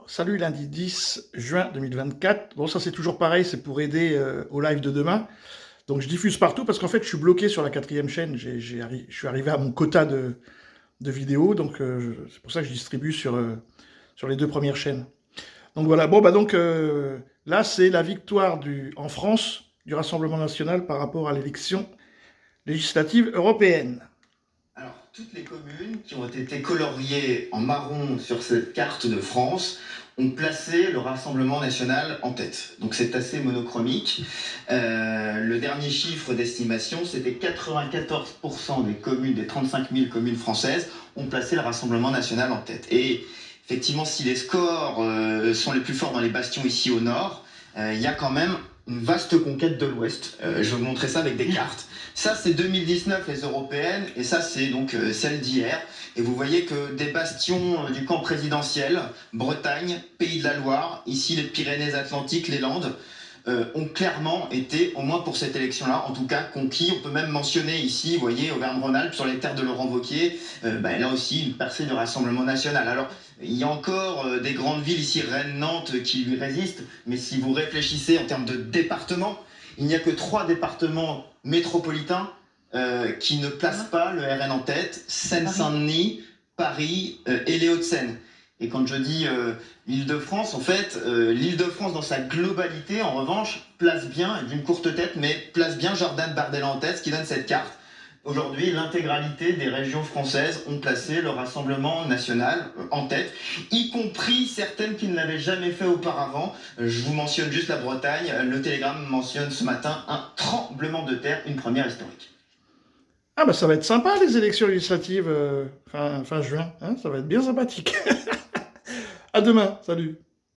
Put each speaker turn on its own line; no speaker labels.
Salut, lundi 10 juin 2024. Bon, ça c'est toujours pareil, c'est pour aider au live de demain. Donc je diffuse partout parce qu'en fait je suis bloqué sur la quatrième chaîne. Je suis arrivé à mon quota de vidéos, donc c'est pour ça que je distribue sur les deux premières chaînes. Donc voilà, bon bah donc là c'est la victoire en France du Rassemblement national par rapport à l'élection législative européenne.
Alors, toutes les communes qui ont été coloriées en marron sur cette carte de France ont placé le Rassemblement national en tête. Donc c'est assez monochromique. Le dernier chiffre d'estimation, c'était 94% des communes, des 35 000 communes françaises, ont placé le Rassemblement national en tête. Et effectivement, si les scores sont les plus forts dans les bastions ici au nord, il y a quand même une vaste conquête de l'Ouest. Je vais vous montrer ça avec des cartes. Ça, c'est 2019, les européennes, et ça, c'est donc celle d'hier. Et vous voyez que des bastions du camp présidentiel, Bretagne, Pays de la Loire, ici les Pyrénées-Atlantiques, les Landes, ont clairement été, au moins pour cette élection-là, en tout cas conquis. On peut même mentionner ici, vous voyez, Auvergne-Rhône-Alpes, sur les terres de Laurent Wauquiez, là aussi, une percée du Rassemblement national. Alors, il y a encore des grandes villes ici, Rennes, Nantes, qui lui résistent, mais si vous réfléchissez en termes de départements, il n'y a que 3 départements métropolitains qui ne placent pas le RN en tête: Seine-Saint-Denis, Paris et les Hauts-de-Seine. Et quand je dis l'Île-de-France, en fait, l'Île-de-France dans sa globalité, en revanche, place bien, d'une courte tête, mais place bien Jordan Bardella en tête, ce qui donne cette carte. Aujourd'hui, l'intégralité des régions françaises ont placé le Rassemblement national en tête, y compris certaines qui ne l'avaient jamais fait auparavant. Je vous mentionne juste la Bretagne. Le Télégramme mentionne ce matin un tremblement de terre, une première historique.
Ah bah ça va être sympa les élections législatives fin juin, hein, ça va être bien sympathique. À demain, salut.